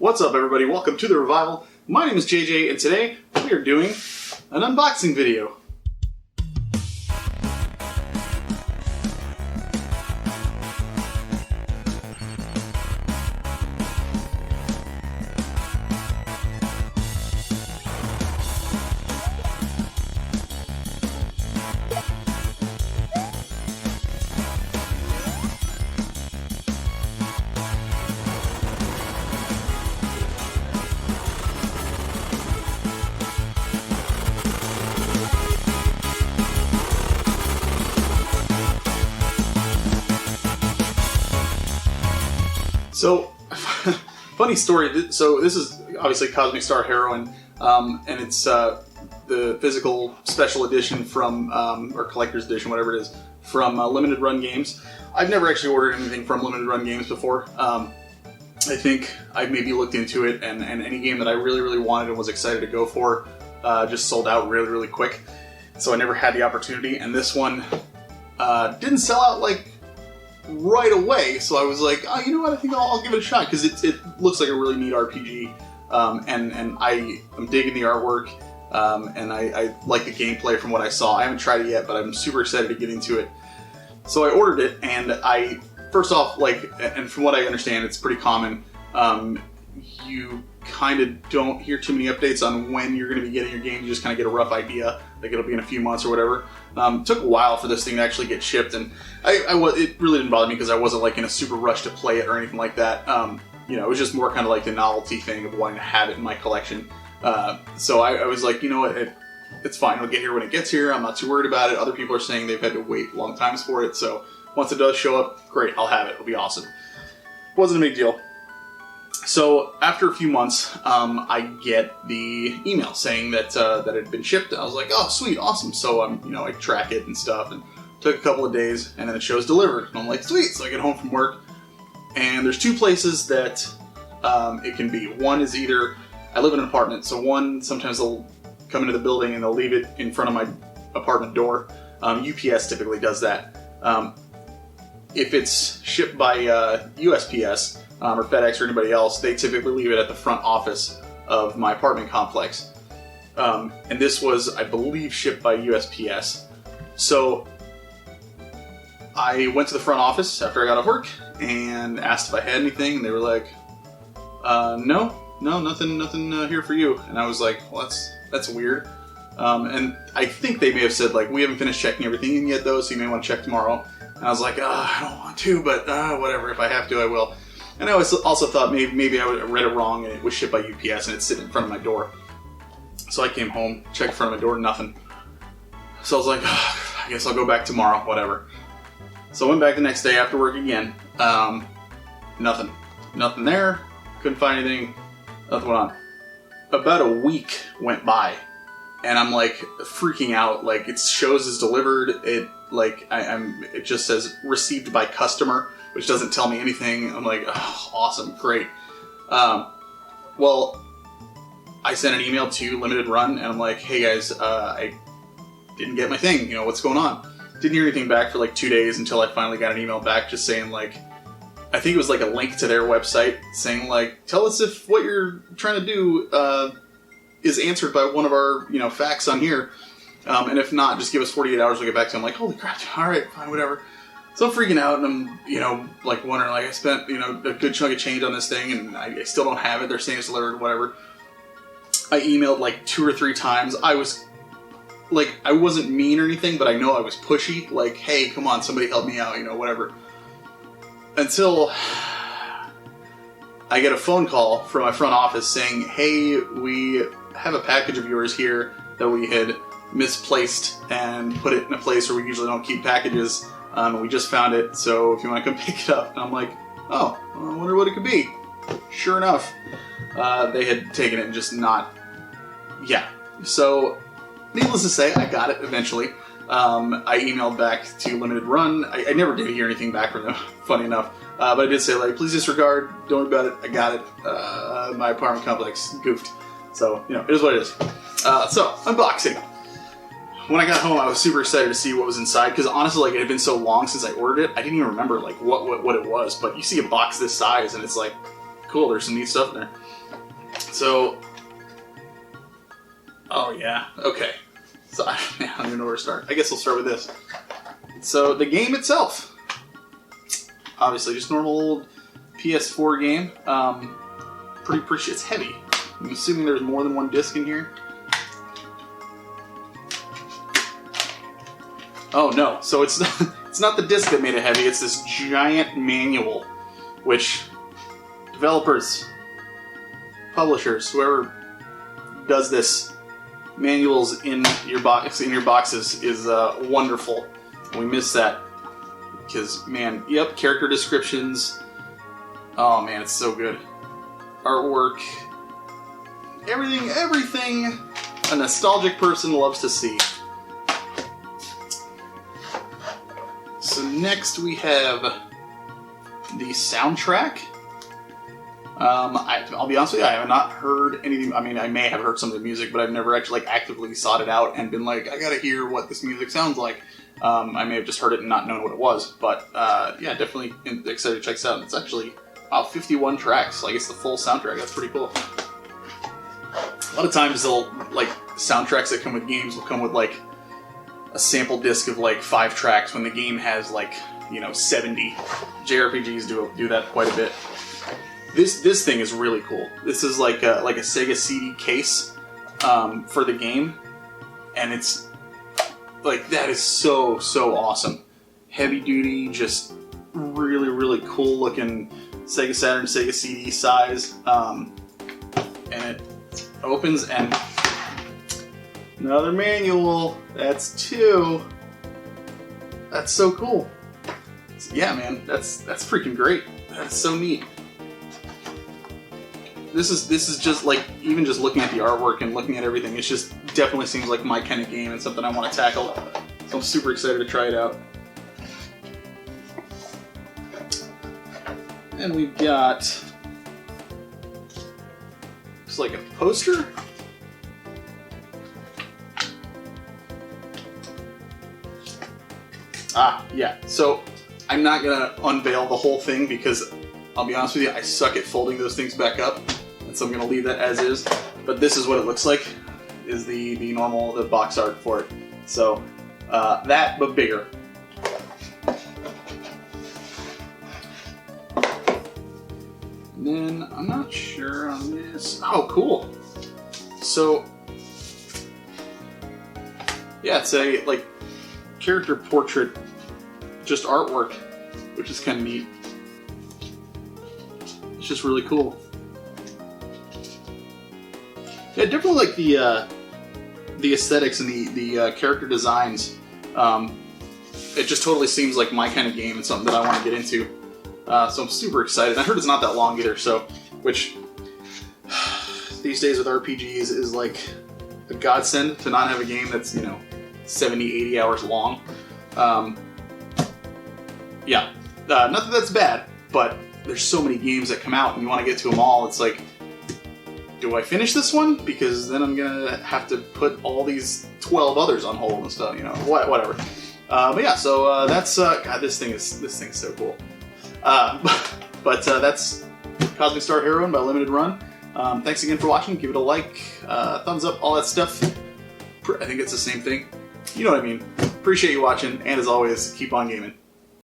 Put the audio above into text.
What's up, everybody? Welcome to The Revival. My name is JJ, and today we are doing an unboxing video. So, funny story. So this is obviously Cosmic Star Heroine, and it's the physical special edition from, or collector's edition, whatever it is, from Limited Run Games. I've never actually ordered anything from Limited Run Games before. I think I've maybe looked into it, and any game that I really wanted and was excited to go for just sold out really quick. So I never had the opportunity, and this one didn't sell out like right away, so I was like, oh, you know what, I think I'll give it a shot, because it looks like a really neat RPG, and I'm digging the artwork, and I like the gameplay from what I saw. I haven't tried it yet, but I'm super excited to get into it. So I ordered it, and first off, and from what I understand, it's pretty common, you kind of don't hear too many updates on when you're going to be getting your game. You just kind of get a rough idea, like it'll be in a few months or whatever. It took a while for this thing to actually get shipped, and it really didn't bother me because I wasn't like in a super rush to play it or anything like that. You know, it was just more kind of like the novelty thing of wanting to have it in my collection. So I was like, you know what, it's fine. It'll get here when it gets here. I'm not too worried about it. Other people are saying they've had to wait long times for it, so once it does show up, great, I'll have it. It'll be awesome. Wasn't a big deal. So after a few months, I get the email saying that it had been shipped. I was like, oh, sweet, awesome. So I track it and stuff, and took a couple of days, and then it shows delivered. And I'm like, sweet. So I get home from work, and there's two places that it can be. One is either, I live in an apartment, so sometimes they'll come into the building and they'll leave it in front of my apartment door. UPS typically does that. If it's shipped by USPS, or FedEx or anybody else, they typically leave it at the front office of my apartment complex. And this was, I believe, shipped by USPS. So I went to the front office after I got off work and asked if I had anything, and they were like, no, nothing here for you. And I was like, well, that's weird. And I think they may have said, like, we haven't finished checking everything in yet, though, so you may want to check tomorrow. And I was like, I don't want to, but whatever, if I have to, I will. And I also thought maybe I read it wrong and it was shipped by UPS and it's sitting in front of my door. So I came home, checked in front of my door, nothing. So I was like, I guess I'll go back tomorrow, whatever. So I went back the next day after work again. Nothing. Nothing there. Couldn't find anything. Nothing went on. About a week went by, and I'm like freaking out. Like, it shows as delivered. It just says received by customer, which doesn't tell me anything. I'm like, oh, awesome, great. Well, I sent an email to Limited Run, and I'm like, hey guys, I didn't get my thing. You know, what's going on? Didn't hear anything back for like 2 days until I finally got an email back just saying, like, I think it was like a link to their website saying, like, tell us if what you're trying to do is answered by one of our, facts on here. And if not, just give us 48 hours, we'll get back to them. Like, holy crap, alright, fine, whatever. So I'm freaking out, and I'm, like, wondering, like, I spent, a good chunk of change on this thing, and I still don't have it. They're saying it's delivered, whatever. I emailed, like, 2 or 3 times. I wasn't mean or anything, but I know I was pushy. Like, hey, come on, somebody help me out, whatever. Until I get a phone call from my front office saying, hey, we have a package of yours here that we had misplaced and put it in a place where we usually don't keep packages. We just found it, so if you want to come pick it up. And I'm like, oh, I wonder what it could be. Sure enough, they had taken it and just not... Yeah. So, needless to say, I got it eventually. I emailed back to Limited Run. I never did hear anything back from them, funny enough. But I did say, like, please disregard, don't worry about it, I got it. My apartment complex goofed. So, it is what it is. So, unboxing. When I got home, I was super excited to see what was inside, because honestly, like, it had been so long since I ordered it, I didn't even remember, like, what it was. But you see a box this size, and it's like, cool. There's some neat stuff in there. So, oh yeah, okay. So I don't even know where to start. I guess we'll start with this. So the game itself, obviously just normal old PS4 game. Pretty. It's heavy. I'm assuming there's more than one disc in here. Oh no! So it's not the disc that made it heavy. It's this giant manual, which developers, publishers, whoever does this, manuals in your boxes is wonderful. We miss that because man, yep, character descriptions. Oh man, it's so good. Artwork, everything a nostalgic person loves to see. So next we have the soundtrack. I'll be honest with you, I have not heard anything. I mean, I may have heard some of the music, but I've never actually actively sought it out and been like, I gotta hear what this music sounds like. I may have just heard it and not known what it was, but yeah, definitely excited to check this out. It's actually 51 tracks. Like, it's the full soundtrack. That's pretty cool. A lot of times they'll, like, soundtracks that come with games will come with, like, a sample disc of, like, 5 tracks when the game has, like, 70. JRPGs do that quite a bit. This thing is really cool. This is like a Sega CD case for the game, and it's like, that is so awesome. Heavy duty, just really cool looking Sega Saturn, Sega CD size, and it opens and another manual. That's 2. That's so cool. Yeah, man, that's freaking great. That's so neat. This is just like, even just looking at the artwork and looking at everything, it just definitely seems like my kind of game and something I want to tackle. So I'm super excited to try it out. And we've got, looks like a poster. Yeah. So I'm not gonna unveil the whole thing because I'll be honest with you, I suck at folding those things back up, and so I'm gonna leave that as is. But this is what it looks like, is the box art for it. So that, but bigger. And then I'm not sure on this. Oh, cool. So yeah, it's a like character portrait, just artwork, which is kind of neat. It's just really cool. Yeah, definitely like the aesthetics and the character designs. It just totally seems like my kind of game and something that I want to get into. So I'm super excited. I heard it's not that long either, so which these days with RPGs is like a godsend to not have a game that's 70, 80 hours long. Yeah, not that that's bad, but there's so many games that come out and you want to get to them all. It's like, do I finish this one? Because then I'm gonna have to put all these 12 others on hold and stuff, whatever. But yeah, so that's God, this thing is so cool. But that's Cosmic Star Heroine by Limited Run. Thanks again for watching. Give it a like, thumbs up, all that stuff. I think it's the same thing. You know what I mean. Appreciate you watching, and as always, keep on gaming.